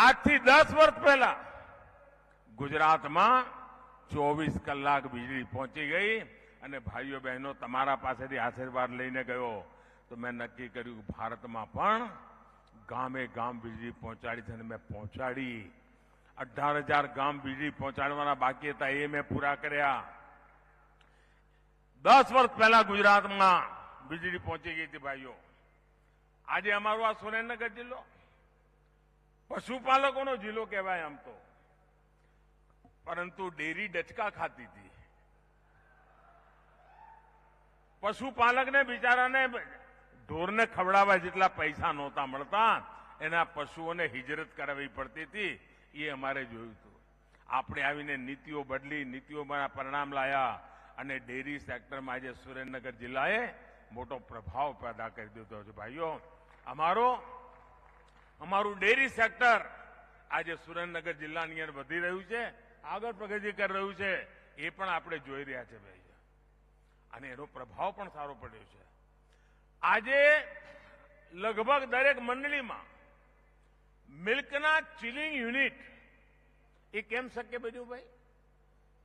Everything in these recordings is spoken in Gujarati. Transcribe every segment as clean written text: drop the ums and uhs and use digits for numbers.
આજથી 10 વર્ષ પહેલા ગુજરાતમાં 24 કલાક વીજળી પહોંચી ગઈ અને ભાઈઓ બહેનો તમારા પાસેથી આશીર્વાદ લઈને ગયો તો મેં નક્કી કર્યું કે ભારતમાં પણ ગામે ગામ વીજળી પહોંચાડી છે અને મેં પહોંચાડી 18,000 ગામ વીજળી પહોંચાડવાના બાકી હતા એ મેં પૂરા કર્યા 10 વર્ષ પહેલા ગુજરાતમાં વીજળી પહોંચી ગઈ હતી ભાઈઓ આજે અમારો આ સુરેન્દ્રનગર જિલ્લો પશુપાલકોનો જિલ્લો કહેવાય આમ તો પરંતુ ડેરી ડચકા ખાતી હતી પશુપાલકને બિચારાને ઢોરને ખવડાવવા જેટલા પૈસા નહોતા મળતા એના પશુઓને હિજરત કરાવવી પડતી હતી એ અમારે જોયું હતું આપણે આવીને નીતિઓ બદલી નીતિઓમાં પરિણામ લાયા અને ડેરી સેક્ટરમાં આજે સુરેન્દ્રનગર જિલ્લાએ મોટો પ્રભાવ પેદા કરી દીધો છે ભાઈઓ અમારું ડેરી સેક્ટર આજે સુરેન્દ્રનગર જિલ્લાની અંદર વધી રહ્યું છે આગળ પ્રગતિ કરી રહ્યું છે એ પણ આપણે જોઈ રહ્યા છે ભાઈ અને એનો પ્રભાવ પણ સારો પડ્યો છે આજે લગભગ દરેક મંડળીમાં મિલ્કના ચિલિંગ યુનિટ એ કેમ શક્ય બન્યું ભાઈ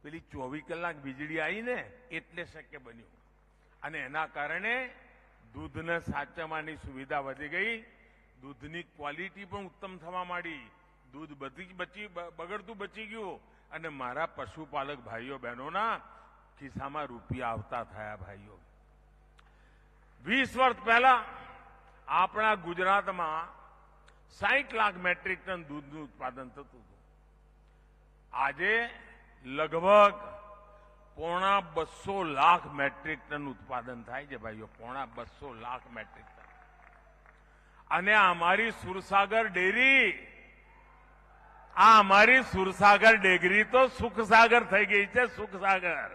પેલી 24 કલાક વીજળી આવીને એટલે શક્ય બન્યું અને એના કારણે દૂધને સાચવવાની સુવિધા વધી ગઈ દૂધની ક્વોલિટી પણ ઉત્તમ થવા માંડી દૂધ બગડતું બચી ગયું અને મારા પશુપાલક ભાઈઓ બહેનોના ખિસ્સામાં રૂપિયા આવતા થયા ભાઈઓ 20 વર્ષ પહેલા આપણા ગુજરાતમાં 60 લાખ મેટ્રિક ટન દૂધનું ઉત્પાદન થતું હતું આજે લગભગ 1.25 લાખ મેટ્રિક ટન ઉત્પાદન થાય છે ભાઈઓ 1.25 લાખ મેટ્રિક ટન અને અમારી સુરસાગર ડેરી તો સુખસાગર થઈ ગઈ છે સુખસાગર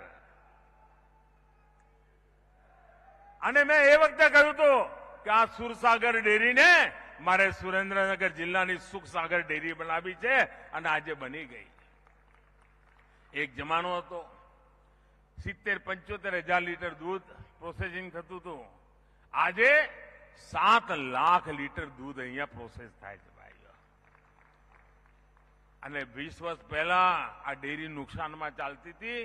અને મેં એ વખતે કહ્યું હતું કે આ સુરસાગર ડેરીને મારે સુરેન્દ્રનગર જિલ્લાની સુખસાગર ડેરી બનાવી છે અને આજે બની ગઈ એક જમાનો હતો 70-75 હજાર લીટર દૂધ પ્રોસેસિંગ થતું હતું આજે 7 લાખ લીટર દૂધ અહીંયા પ્રોસેસ થાય છે ભાઈઓ અને 20 વર્ષ પહેલા આ ડેરી નુકસાનમાં ચાલતી હતી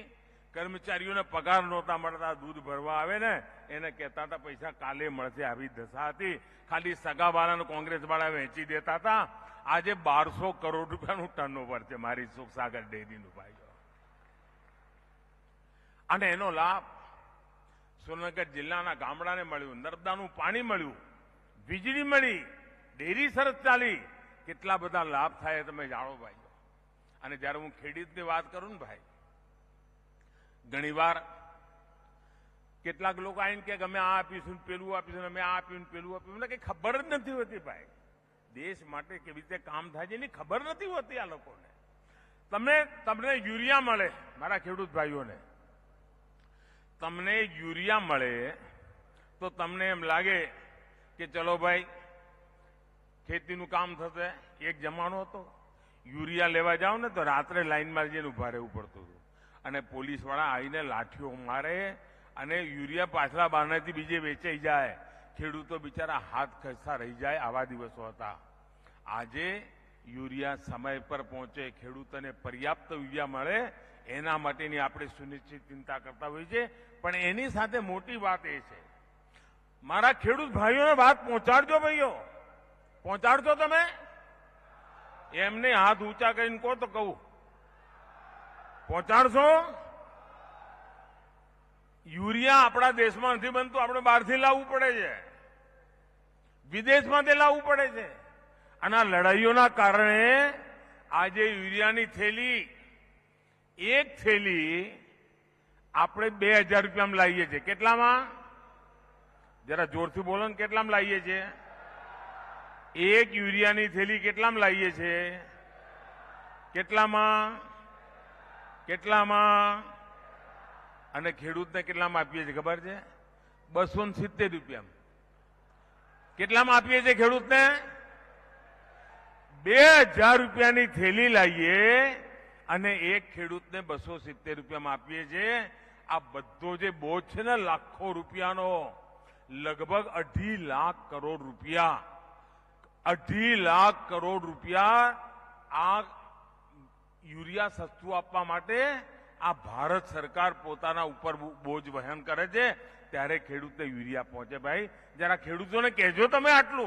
કર્મચારીઓને પગાર નહોતા મળતા દૂધ ભરવા આવે ને એને કહેતા હતા પૈસા કાલે મળશે આવી દશા હતી ખાલી સગાવાળાને કોંગ્રેસવાળા વેચી દેતા હતા આજે 1200 કરોડ રૂપિયાનું ટર્નઓવર છે મારી સુખસાગર ડેરીનું ભાઈઓ અને એનો લાભ સુરેન્દ્રનગર જિલ્લાના ગામડાને મળ્યું નર્મદાનું પાણી મળ્યું વીજળી મળી ડેરી સરસ ચાલી કેટલા બધા લાભ થાય તમે જાણો ભાઈઓ અને જ્યારે હું ખેડૂતની વાત કરું ને ભાઈ ઘણીવાર કેટલાક લોકો આવીને કે અમે આ આપીશું પેલું આપીશું અમે આ આપ્યું પેલું આપ્યું મને કઈ ખબર જ નથી હોતી ભાઈ દેશ માટે કેવી રીતે કામ થાય છે એની ખબર નથી હોતી આ લોકોને તમને યુરિયા મળે મારા ખેડૂત ભાઈઓને તમને યુરિયા મળે તો તમને એમ લાગે કે ચલો ભાઈ ખેતીનું કામ થશે એક જમાનો હતો યુરિયા લેવા જાઓ ને તો રાત્રે લાઈનમાં જઈને ઉભા રહેવું પડતું હતું અને પોલીસવાળા આવીને લાઠીઓ મારે અને યુરિયા પાછલા બહારથી બીજે વેચાઈ જાય ખેડૂતો બિચારા હાથ ખસતા રહી જાય આવા દિવસો હતા આજે યુરિયા સમય પર પહોંચે ખેડૂતોને પર્યાપ્ત યુરિયા મળે એના માટેની આપણે સુનિશ્ચિત ચિંતા કરતા હોઈએ છીએ પણ એની સાથે મોટી વાત એ છે મારા ખેડૂત ભાઈઓને વાત પહોંચાડજો ભાઈઓ પહોંચાડજો તમે એમને હાથ ઊંચા કરીને કહો તો કહું પહોંચાડશો યુરિયા આપણા દેશમાં નથી બનતું આપણે બહારથી લાવવું પડે છે વિદેશમાંથી લાવવું પડે છે અને આ લડાઈઓના કારણે આજે યુરિયાની થેલી એક થેલી આપણે 2000 રૂપિયામાં લાવીએ છીએ કેટલામાં જરા જોરથી બોલો ને કેટલામાં લાવીએ છીએ એક યુરિયાની થેલી કેટલામાં લાવીએ છીએ કેટલામાં અને ખેડૂતને કેટલામાં આપીએ છીએ ખબર છે 270 રૂપિયામાં કેટલામાં આપીએ છીએ ખેડૂતને 2000 રૂપિયાની થેલી લાવીએ અને એક ખેડૂતને 270 રૂપિયામાં આપીએ છીએ આ બધો જે બોજ છે ને લાખો રૂપિયાનો લગભગ 2.5 લાખ કરોડ રૂપિયા 2.5 લાખ કરોડ રૂપિયા આ યુરિયા સસ્તું આપવા માટે આ ભારત સરકાર પોતાના ઉપર બોજ વહન કરે છે, ત્યારે ખેડૂતને યુરિયા પહોંચે. ભાઈ જરા ખેડૂતોને કહેજો તમે આટલું.